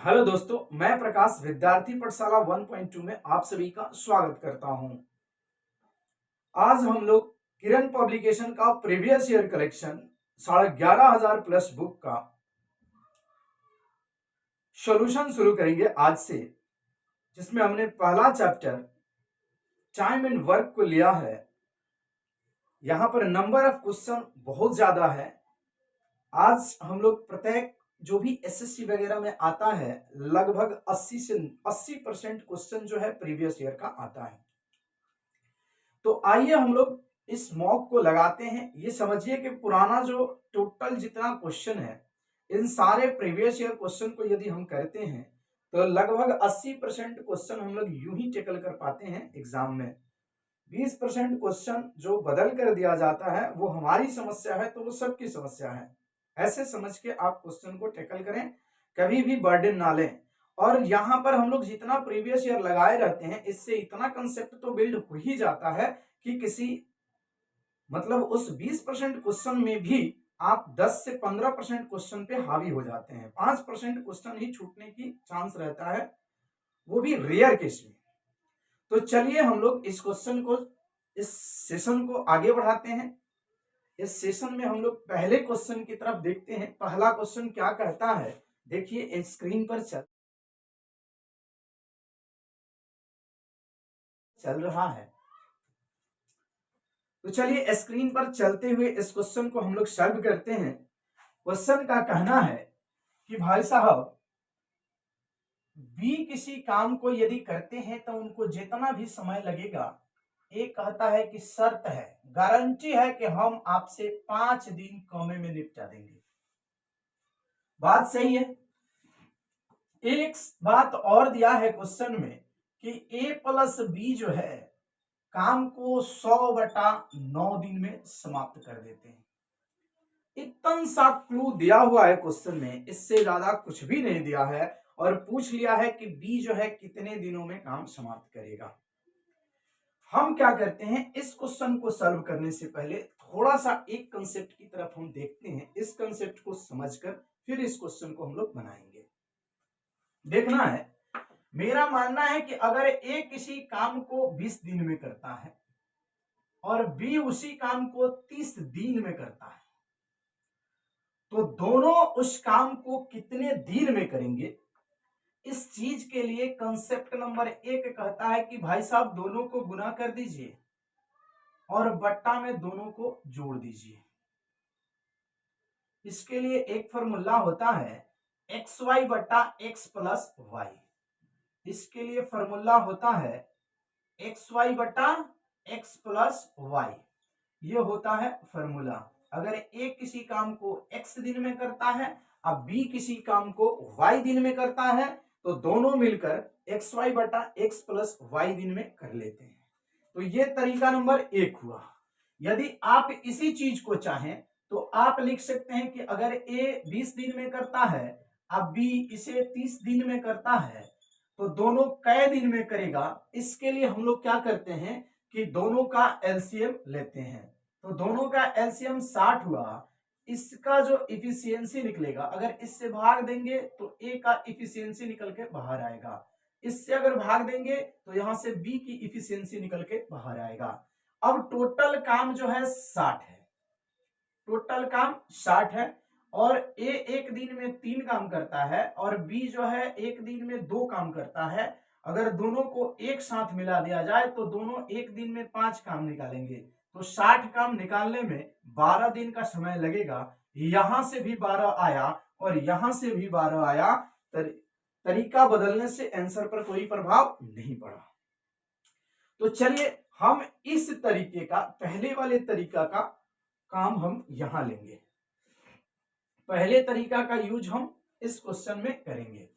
Hello दोस्तों, मैं प्रकाश विद्यार्थी पाठशाला 1.2 में आप सभी का स्वागत करता हूं। आज हम लोग किरण पब्लिकेशन का previous year collection 11,500 plus book का सॉल्यूशन शुरू करेंगे आज से, जिसमें हमने पहला चैप्टर टाइम एंड वर्क को लिया है। यहां पर नंबर ऑफ क्वेश्चन बहुत ज्यादा है। आज हम लोग प्रत्येक जो भी एसएससी वगैरह में आता है लगभग 80 से 80% क्वेश्चन जो है प्रीवियस ईयर का आता है। तो आइए हम लोग इस मॉक को लगाते हैं। ये समझिए कि पुराना जो टोटल जितना क्वेश्चन है, इन सारे प्रीवियस ईयर क्वेश्चन को यदि हम करते हैं तो लगभग 80% क्वेश्चन हम लोग यूं ही टेकल कर पाते हैं एग्जाम में। 20% क्वेश्चन जो बदल कर दिया जाता है वो हमारी समस्या है, तो वो सबकी समस्या है। ऐसे समझ के आप क्वेश्चन को टैकल करें, कभी भी बर्डन ना लें। और यहाँ पर हम लोग जितना प्रीवियस ईयर लगाए रहते हैं, इससे इतना कंसेप्ट तो बिल्ड हो ही जाता है कि किसी मतलब उस 20% क्वेश्चन में भी आप 10 से 15% क्वेश्चन पे हावी हो जाते हैं। 5% क्वेश्चन ही छूटने की चांस रहता है, वो भी रेयर केस में। तो चलिए हम लोग इस क्वेश्चन को, इस सेशन को आगे बढ़ाते हैं। इस सेशन में हम लोग पहले क्वेश्चन की तरफ देखते हैं। पहला क्वेश्चन क्या कहता है, देखिए स्क्रीन पर चल रहा है। तो चलिए स्क्रीन पर चलते हुए इस क्वेश्चन को हम लोग सॉल्व करते हैं। क्वेश्चन का कहना है कि भाई साहब, बी किसी काम को यदि करते हैं तो उनको जितना भी समय लगेगा, ए कहता है कि शर्त है, गारंटी है कि हम आपसे 5 दिन कमे में निपटा देंगे। बात सही है। एक बात और दिया है क्वेश्चन में कि ए प्लस बी जो है काम को 100/9 दिन में समाप्त कर देते हैं। इतना सा क्लू दिया हुआ है क्वेश्चन में, इससे ज्यादा कुछ भी नहीं दिया है। और पूछ लिया है कि बी जो है कितने दिनों में काम समाप्त करेगा। हम क्या करते हैं, इस क्वेश्चन को सॉल्व करने से पहले थोड़ा सा एक कंसेप्ट की तरफ हम देखते हैं। इस कंसेप्ट को समझकर फिर इस क्वेश्चन को हम लोग बनाएंगे। देखना है, मेरा मानना है कि अगर ए किसी काम को 20 दिन में करता है और बी उसी काम को 30 दिन में करता है, तो दोनों उस काम को कितने दिन में करेंगे। इस चीज के लिए कंसेप्ट नंबर 1 कहता है कि भाई साहब दोनों को गुना कर दीजिए और बट्टा में दोनों को जोड़ दीजिए। इसके लिए एक फॉर्मूला होता है xy/x+y। इसके लिए फॉर्मूला होता है xy/x+y। ये होता है फॉर्मूला। अगर ए किसी काम को x दिन में करता है, अब बी किसी काम को y दिन में करता है, तो दोनों मिलकर xy/x+y दिन में कर लेते हैं। तो ये तरीका नंबर 1 हुआ। यदि आप इसी चीज को चाहें तो आप लिख सकते हैं कि अगर ए 20 दिन में करता है, अब बी इसे 30 दिन में करता है, तो दोनों कै दिन में करेगा। इसके लिए हम लोग क्या करते हैं कि दोनों का एलसीएम लेते हैं। तो दोनों का एलसीएम 60 हुआ। इसका जो इफिशियंसी निकलेगा, अगर इससे भाग देंगे तो ए का इफिशियंसी निकल के बाहर आएगा। इससे अगर भाग देंगे तो यहां से बी की इफिशियंसी निकल के बाहर आएगा। अब टोटल काम जो है 60 है। टोटल काम 60 है और ए एक दिन में 3 काम करता है और बी जो है एक दिन में 2 काम करता है। अगर दोनों को एक साथ मिला दिया जाए तो दोनों एक दिन में 5 काम निकालेंगे। तो 60 काम निकालने में 12 दिन का समय लगेगा। यहां से भी 12 आया और यहां से भी 12 आया। तरीका बदलने से आंसर पर कोई प्रभाव नहीं पड़ा। तो चलिए हम इस तरीके का, पहले वाले तरीका का काम हम यहां लेंगे। पहले तरीका का यूज हम इस क्वेश्चन में करेंगे।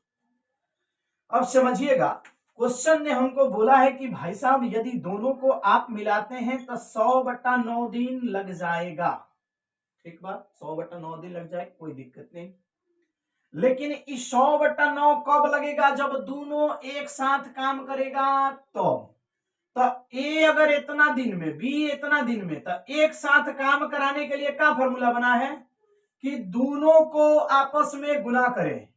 अब समझिएगा, क्वेश्चन ने हमको बोला है कि भाई साहब यदि दोनों को आप मिलाते हैं तो 100/9 दिन लग जाएगा। ठीक बात, 100/9 दिन लग जाए, कोई दिक्कत नहीं। लेकिन इस 100/9 कब लगेगा, जब दोनों एक साथ काम करेगा। तो ए अगर इतना दिन में, बी इतना दिन में, तो एक साथ काम कराने के लिए क्या फॉर्मूला बना है कि दोनों को आपस में गुना करें।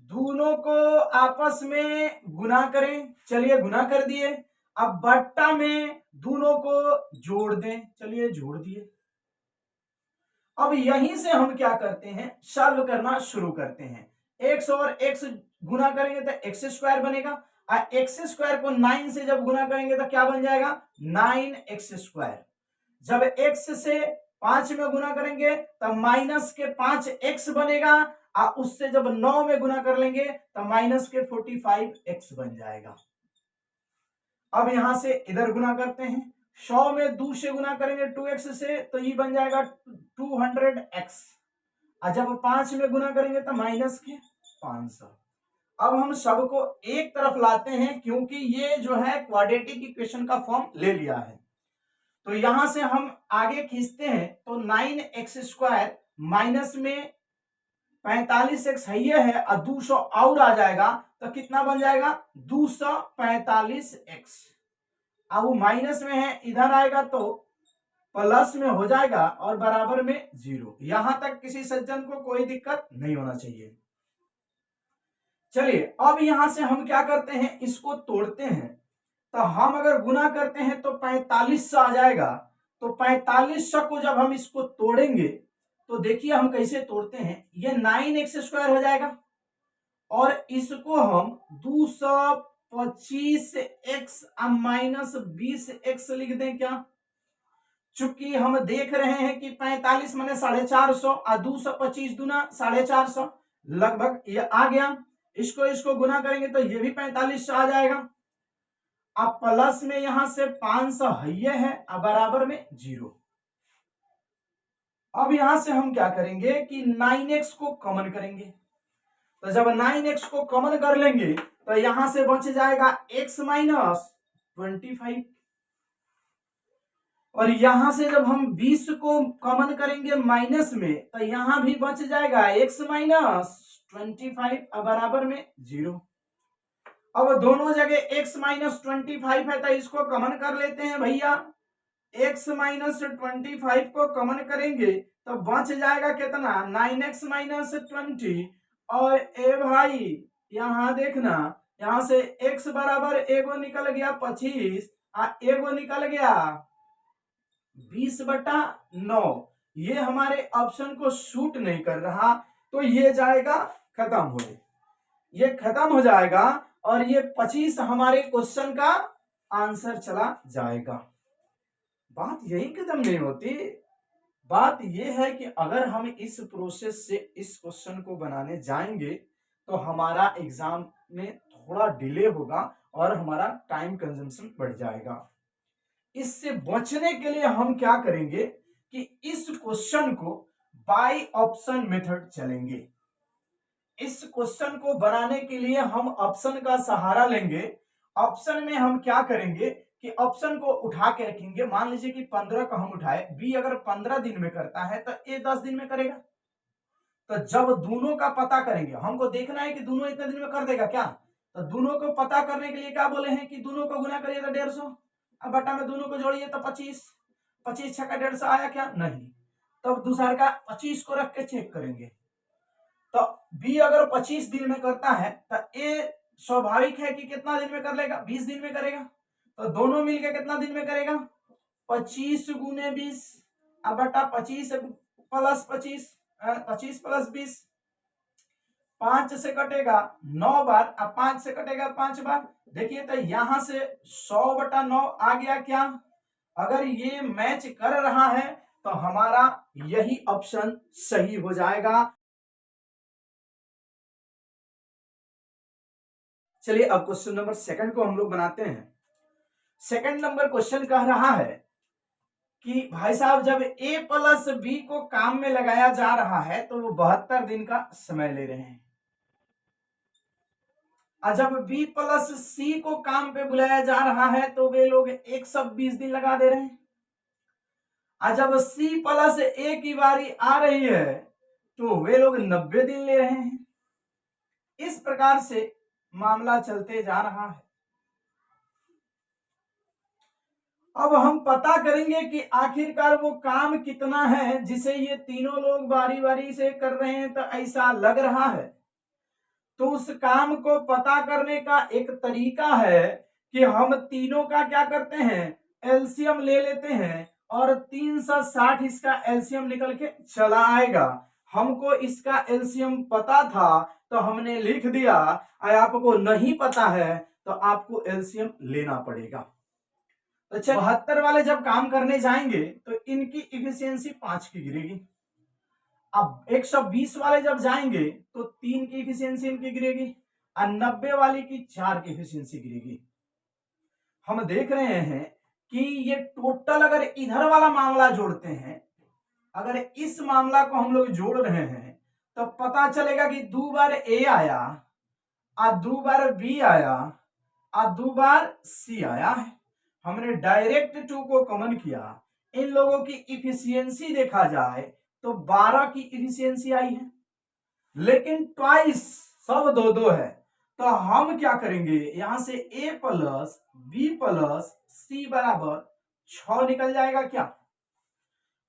दोनों को आपस में गुना करें, चलिए गुना कर दिए। अब बट्टा में दोनों को जोड़ दें, चलिए जोड़ दिए। अब यहीं से हम क्या करते हैं, सॉल्व करना शुरू करते हैं। एक्स और एक्स गुना करेंगे तो एक्स स्क्वायर बनेगा, और एक्स स्क्वायर को 9 से जब गुना करेंगे तो क्या बन जाएगा, 9x स्क्वायर। जब x से 5 में गुना करेंगे तब माइनस के 5x बनेगा, और उससे जब 9 में गुना कर लेंगे तब माइनस के 45x बन जाएगा। अब यहां से इधर गुना करते हैं, 100 में 2 से गुना करेंगे 2x से तो ये बन जाएगा 200x, और जब 5 में गुना करेंगे तो माइनस के 500। अब हम सबको एक तरफ लाते हैं क्योंकि ये जो है क्वाड्रेटिक इक्वेशन का फॉर्म ले लिया है। तो यहां से हम आगे खींचते हैं तो 9x स्क्वायर माइनस में 45x है और 200 और आ जाएगा तो कितना बन जाएगा 245x। अब वो माइनस में है, इधर आएगा तो प्लस में हो जाएगा और बराबर में 0। यहां तक किसी सज्जन को कोई दिक्कत नहीं होना चाहिए। चलिए अब यहां से हम क्या करते हैं, इसको तोड़ते हैं। तो हम अगर गुना करते हैं तो 45 आ जाएगा, तो 45 को जब हम इसको तोड़ेंगे तो देखिए हम कैसे तोड़ते हैं। ये 9x स्क्वायर हो जाएगा और इसको हम 225x माइनस 20x लिख दें क्या। चूंकि हम देख रहे हैं कि 45 माने 450 और 225 दूना 450 लगभग ये आ गया। इसको गुना करेंगे तो ये भी 45 आ जाएगा। अब प्लस में यहां से 500 है और बराबर में 0। अब यहां से हम क्या करेंगे कि 9x को कॉमन करेंगे। तो जब 9x को कॉमन कर लेंगे तो यहां से बच जाएगा x माइनस 25, और यहां से जब हम 20 को कॉमन करेंगे माइनस में तो यहां भी बच जाएगा x माइनस 25 बराबर में 0। अब दोनों जगह x माइनस 25 है तो इसको कॉमन कर लेते हैं भैया। x माइनस 25 को कॉमन करेंगे तो बच जाएगा कितना 9x माइनस 20। और ए भाई यहां देखना, यहां से x बराबर एगो निकल गया 25 और एगो निकल गया 20/9। ये हमारे ऑप्शन को सूट नहीं कर रहा तो ये जाएगा खत्म हो, ये खत्म हो जाएगा और ये 25 हमारे क्वेश्चन का आंसर चला जाएगा। बात यही खत्म नहीं होती, बात यह है कि अगर हम इस प्रोसेस से इस क्वेश्चन को बनाने जाएंगे तो हमारा एग्जाम में थोड़ा डिले होगा और हमारा टाइम कंजम्पशन बढ़ जाएगा। इससे बचने के लिए हम क्या करेंगे कि इस क्वेश्चन को बाय ऑप्शन मेथड चलेंगे। इस क्वेश्चन को बनाने के लिए हम ऑप्शन का सहारा लेंगे। ऑप्शन में हम क्या करेंगे कि ऑप्शन को उठा के रखेंगे। मान लीजिए कि 15 का हम उठाए, बी अगर 15 दिन में करता है तो ए 10 दिन में करेगा। तो जब दोनों का पता करेंगे, हमको देखना है कि दोनों इतने दिन में कर देगा क्या। तो दोनों को पता करने के लिए क्या बोले हैं कि दोनों को गुना करिए तो 150, अब बटा में दोनों को जोड़िए तो 25, 25 छक्का 150 आया क्या, नहीं। तब दूसरा का 25 को रख के चेक करेंगे। तो बी अगर 25 दिन में करता है तो ए स्वाभाविक है कि कितना दिन में कर लेगा, 20 दिन में करेगा। तो दोनों मिलकर कितना दिन में करेगा, 25 गुने 20 अब बटा 25 प्लस 25, 25 प्लस 20, 5 से कटेगा 9 बार, अब 5 से कटेगा 5 बार। देखिए तो यहां से 100/9 आ गया क्या। अगर ये मैच कर रहा है तो हमारा यही ऑप्शन सही हो जाएगा। चलिए अब क्वेश्चन नंबर 2 को हम लोग बनाते हैं। 2 नंबर क्वेश्चन कह रहा है कि भाई साहब जब a प्लस बी को काम में लगाया जा रहा है तो वो 72 दिन का समय ले रहे हैं, और जब b प्लस सी को काम पे बुलाया जा रहा है तो वे लोग 120 दिन लगा दे रहे हैं, और जब c प्लस a की बारी आ रही है तो वे लोग 90 दिन ले रहे हैं। इस प्रकार से मामला चलते जा रहा है। अब हम पता करेंगे कि आखिरकार वो काम कितना है जिसे ये तीनों लोग बारी बारी से कर रहे हैं। तो ऐसा लग रहा है तो उस काम को पता करने का एक तरीका है कि हम तीनों का क्या करते हैं, एलसीएम ले लेते हैं और 360 इसका एलसीएम निकल के चला आएगा। हमको इसका एलसीएम पता था तो हमने लिख दिया, आपको नहीं पता है तो आपको एलसीएम लेना पड़ेगा। तो 72 वाले जब काम करने जाएंगे तो इनकी इफिशियंसी 5 की गिरेगी। अब 120 वाले जब जाएंगे तो 3 की इफिशियंसी इनकी गिरेगी और 90 वाली की 4 की इफिशियंसी गिरेगी। हम देख रहे हैं कि ये टोटल अगर इधर वाला मामला जोड़ते हैं, अगर इस मामला को हम लोग जोड़ रहे हैं तो पता चलेगा कि 2 बार ए आया और 2 बार बी आया और 2 बार सी आया है। हमने डायरेक्ट 2 को कॉमन किया, इन लोगों की इफिशियंसी देखा जाए तो 12 की इफिशियंसी आई है, लेकिन ट्वाइस सब 2-2 है। तो हम क्या करेंगे, यहां से a प्लस बी प्लस सी बराबर 6 निकल जाएगा क्या।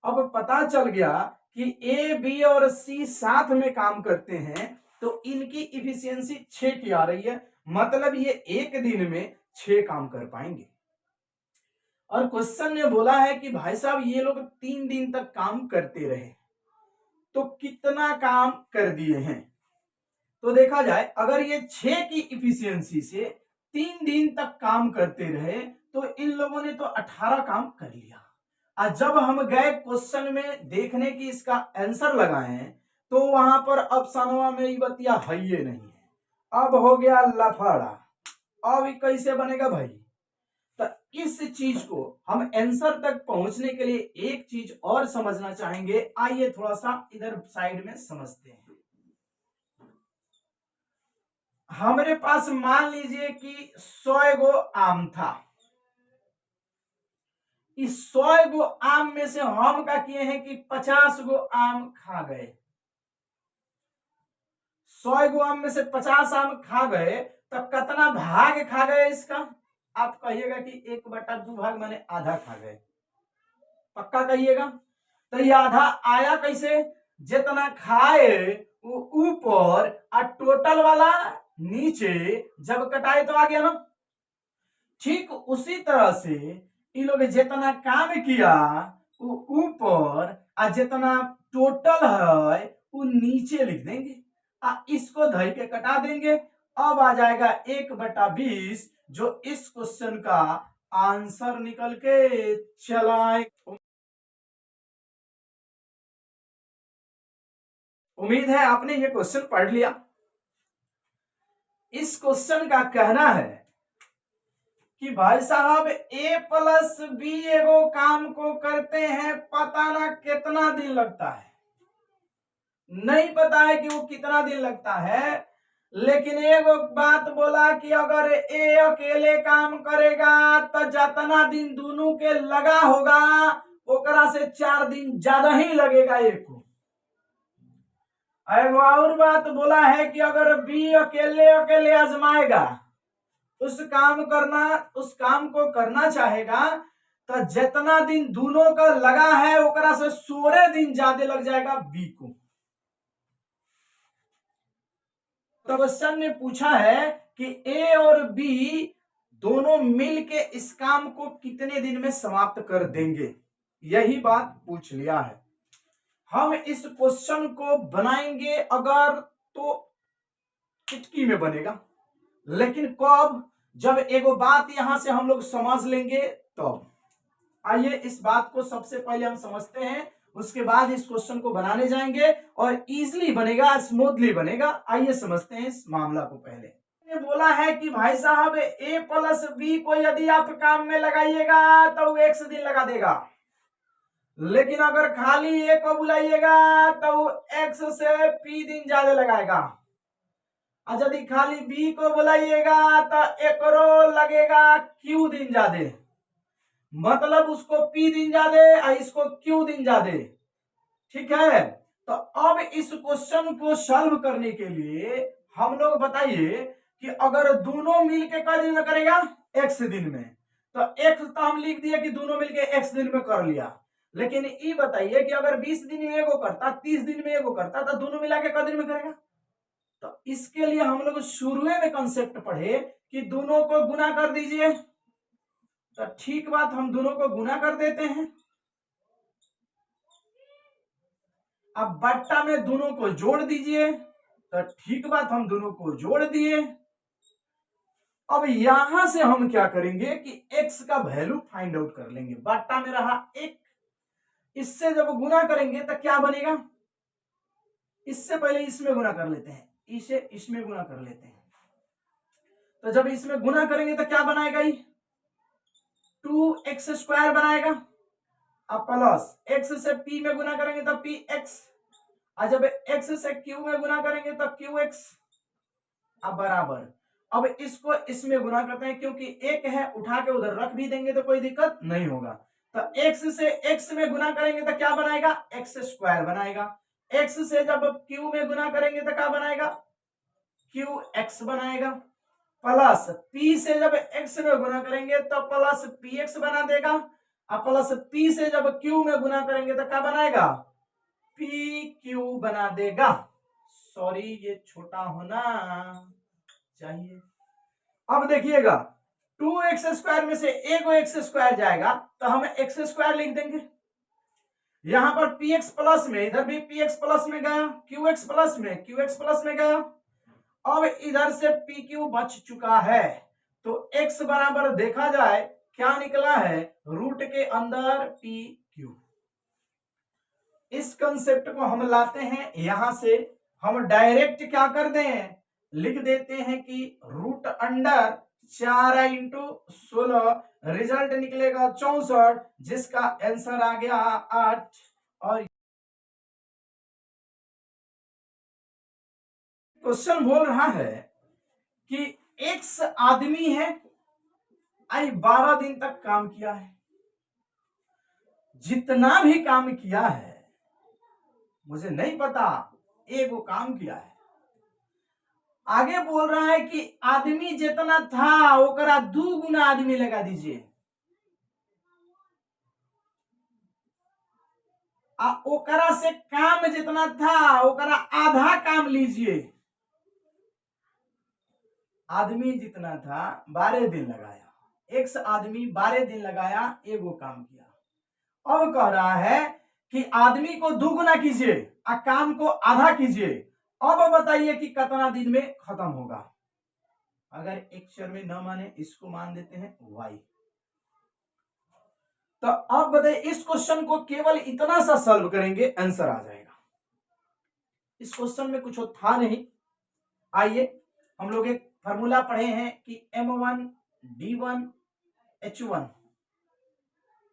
अब पता चल गया कि ए बी और सी साथ में काम करते हैं तो इनकी इफिशियंसी 6 की आ रही है, मतलब ये एक दिन में 6 काम कर पाएंगे। और क्वेश्चन ने बोला है कि भाई साहब ये लोग 3 दिन तक काम करते रहे तो कितना काम कर दिए हैं। तो देखा जाए अगर ये 6 की इफिशियंसी से 3 दिन तक काम करते रहे तो इन लोगों ने तो 18 काम कर लिया। और जब हम गए क्वेश्चन में देखने की इसका आंसर लगाए तो वहां पर ऑप्शनवा में ये बतिया है ये नहीं है। अब हो गया लफड़ा, अब कैसे बनेगा भाई। तो इस चीज को हम आंसर तक पहुंचने के लिए एक चीज और समझना चाहेंगे, आइए थोड़ा सा इधर साइड में समझते हैं। हमारे पास मान लीजिए कि 100 गो आम था, इस 100 गो आम में से हम क्या किए हैं कि 50 गो आम खा गए। 100 गो आम में से 50 आम खा गए तो कितना भाग खा गए इसका, आप कहिएगा कि 1/2 भाग माने आधा खा गए, पक्का कहिएगा। तो ये आधा आया कैसे, जितना खाए वो ऊपर और टोटल वाला नीचे, जब कटाए तो आ गया ना। ठीक उसी तरह से इन लोग जितना काम किया वो ऊपर और जितना टोटल है वो नीचे लिख देंगे और इसको धर के कटा देंगे। अब आ जाएगा 1/20 जो इस क्वेश्चन का आंसर निकल के चलाए। उम्मीद है आपने ये क्वेश्चन पढ़ लिया। इस क्वेश्चन का कहना है कि भाई साहब ए प्लस बी एगो काम को करते हैं, पता ना कितना दिन लगता है, नहीं पता है कि वो कितना दिन लगता है, लेकिन एगो बात बोला कि अगर ए अकेले काम करेगा तो जितना दिन दोनों के लगा होगा ओकरा से 4 दिन ज्यादा ही लगेगा एक को। एगो और बात बोला है कि अगर बी अकेले अकेले आजमाएगा, उस काम को करना चाहेगा तो जितना दिन दोनों का लगा है ओकरा से 16 दिन ज्यादा लग जाएगा बी को। तो क्वेश्चन ने पूछा है कि ए और बी दोनों मिलके इस काम को कितने दिन में समाप्त कर देंगे, यही बात पूछ लिया है। हम इस क्वेश्चन को बनाएंगे अगर तो चुटकी में बनेगा, लेकिन कब, जब एगो बात यहां से हम लोग समझ लेंगे तब। आइए इस बात को सबसे पहले हम समझते हैं, उसके बाद इस क्वेश्चन को बनाने जाएंगे और इजीली बनेगा, स्मूथली बनेगा। आइए समझते हैं इस मामला को। पहले बोला है कि भाई साहब ए प्लस बी को यदि आप काम में लगाइएगा तो वो 1 दिन लगा देगा, लेकिन अगर खाली ए को बुलाइएगा तो वो x से p दिन ज्यादा लगाएगा, और यदि खाली बी को बुलाइएगा तो एकरो लगेगा q दिन ज्यादा, मतलब उसको p दिन ज्यादा और इसको q दिन ज्यादा। ठीक है, तो अब इस क्वेश्चन को सॉल्व करने के लिए हम लोग बताइए कि अगर दोनों मिलके कितने दिन में करेगा, x दिन में, तो x तो हम लिख दिए कि दोनों मिलके x दिन में कर लिया, लेकिन ये बताइए कि अगर 20 दिन में एगो करता, 30 दिन में एगो करता, तो दोनों मिला के कितने दिन में करेगा, तो इसके लिए हम लोग शुरू में कंसेप्ट पढ़े कि दोनों को गुना कर दीजिए। तो ठीक बात, हम दोनों को गुना कर देते हैं। अब बट्टा में दोनों को जोड़ दीजिए। तो ठीक बात, हम दोनों को जोड़ दिए। अब यहां से हम क्या करेंगे कि x का वैल्यू फाइंड आउट कर लेंगे। बट्टा में रहा 1, इससे जब गुना करेंगे तो क्या बनेगा, इससे पहले इसमें गुना कर लेते हैं, इसे इसमें गुना कर लेते हैं। तो जब इसमें गुना करेंगे तो क्या बनाएगा, ये 2x² बनाएगा। अब प्लस x से p में गुना करेंगे तो px, और जब x से q में गुना करेंगे तो qx। अब बराबर, अब इसको इसमें गुना करते हैं, क्योंकि एक है उठा के उधर रख भी देंगे तो कोई दिक्कत नहीं होगा। तो x से x में गुना करेंगे तो क्या बनाएगा, x² बनाएगा। x से जब q में गुना करेंगे तो क्या बनाएगा, qx बनाएगा। प्लस p से जब x में गुना करेंगे तो प्लस px बना देगा। अब प्लस p से जब q में गुना करेंगे तो क्या बनाएगा, pq बना देगा। सॉरी, ये छोटा होना चाहिए। अब देखिएगा 2x² में से एक x² जाएगा तो हम x² लिख देंगे। यहां पर px प्लस में, इधर भी px प्लस में गया, qx प्लस में, qx प्लस में गया। अब इधर से pq बच चुका है। तो x बराबर देखा जाए क्या निकला है, रूट के अंदर pq। इस कंसेप्ट को हम लाते हैं, यहां से हम डायरेक्ट क्या कर दें, लिख देते हैं कि रूट अंडर 4 इंटू 16, रिजल्ट निकलेगा 64, जिसका आंसर आ गया 8। और क्वेश्चन बोल रहा है कि एक्स आदमी है, आई 12 दिन तक काम किया है। जितना भी काम किया है मुझे नहीं पता, एक वो काम किया है। आगे बोल रहा है कि आदमी जितना था ओकरा 2 गुना आदमी लगा दीजिए। ओकरा से काम जितना था ओकरा आधा काम लीजिए। आदमी जितना था 12 दिन लगाया, एक्स आदमी 12 दिन लगाया, एगो काम किया। अब कह रहा है कि आदमी को 2 गुना कीजिए और काम को आधा कीजिए। अब बताइए कि कितना दिन में खत्म होगा। अगर अक्षर में न माने इसको मान देते हैं y। तो अब बताइए, इस क्वेश्चन को केवल इतना सा सॉल्व करेंगे, आंसर आ जाएगा। इस क्वेश्चन में कुछ था नहीं। आइए हम लोग एक फार्मूला पढ़े हैं कि m1 d1 h1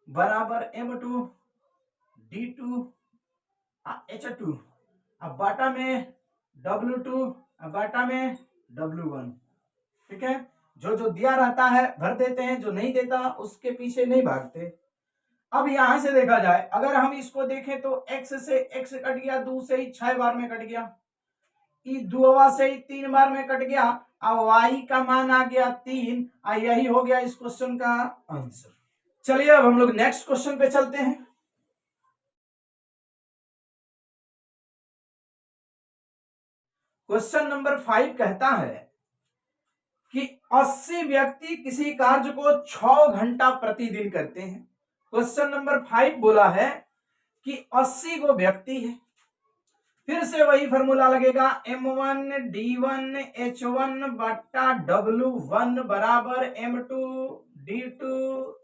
बराबर m2 d2 h2, अब बाटा में w2, अब बाटा में w1। ठीक है, जो जो दिया रहता है भर देते हैं, जो नहीं देता उसके पीछे नहीं भागते। अब यहां से देखा जाए, अगर हम इसको देखें तो x से x कट गया, 2 से ही 6 बार में कट गया, 2 से ही 3 बार में कट गया, अब y का मान आ गया 3, यही हो गया इस क्वेश्चन का आंसर। चलिए अब हम लोग नेक्स्ट क्वेश्चन पे चलते हैं। क्वेश्चन नंबर 5 कहता है कि 80 व्यक्ति किसी कार्य को 6 घंटा प्रतिदिन करते हैं। क्वेश्चन नंबर 5 बोला है कि 80 को व्यक्ति है। फिर से वही फॉर्मूला लगेगा, m1 d1 h1 बट्टा w1 बराबर m2 d2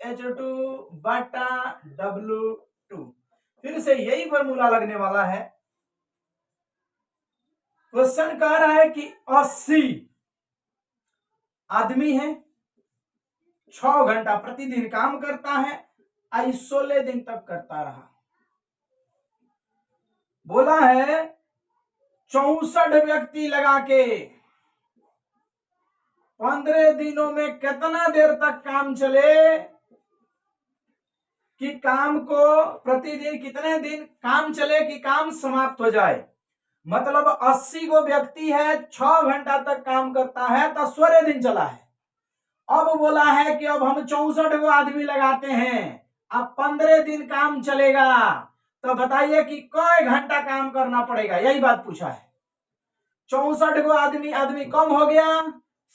h2 बट्टा w2। फिर से यही फॉर्मूला लगने वाला है। क्वेश्चन कह रहा है कि 80 आदमी है, 6 घंटा प्रतिदिन काम करता है, 16 दिन तक करता रहा। बोला है 64 व्यक्ति लगा के 15 दिनों में कितना देर तक काम चले, कि काम को प्रतिदिन कितने दिन काम चले कि काम समाप्त हो जाए। मतलब 80 को व्यक्ति है, 6 घंटा तक काम करता है तो 16 दिन चला है। अब बोला है कि अब हम 64 को आदमी लगाते हैं, अब 15 दिन काम चलेगा, तो बताइए कि कई घंटा काम करना पड़ेगा, यही बात पूछा है। 64 को आदमी कम हो गया,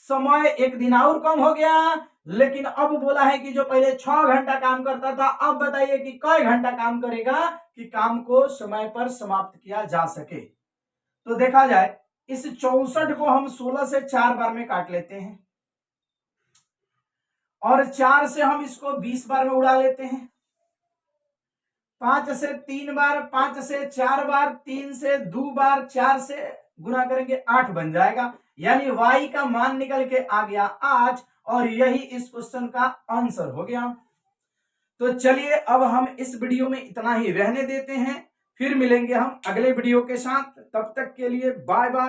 समय एक दिन और कम हो गया। लेकिन अब बोला है कि जो पहले 6 घंटा काम करता था, अब बताइए कि कई घंटा काम करेगा कि काम को समय पर समाप्त किया जा सके। तो देखा जाए इस 64 को हम 16 से 4 बार में काट लेते हैं और 4 से हम इसको 20 बार में उड़ा लेते हैं। 5 से 3 बार, 5 से 4 बार, 3 से 2 बार, 4 से गुना करेंगे 8 बन जाएगा। यानी y का मान निकल के आ गया 8 और यही इस क्वेश्चन का आंसर हो गया। तो चलिए अब हम इस वीडियो में इतना ही रहने देते हैं, फिर मिलेंगे हम अगले वीडियो के साथ। तब तक के लिए बाय बाय।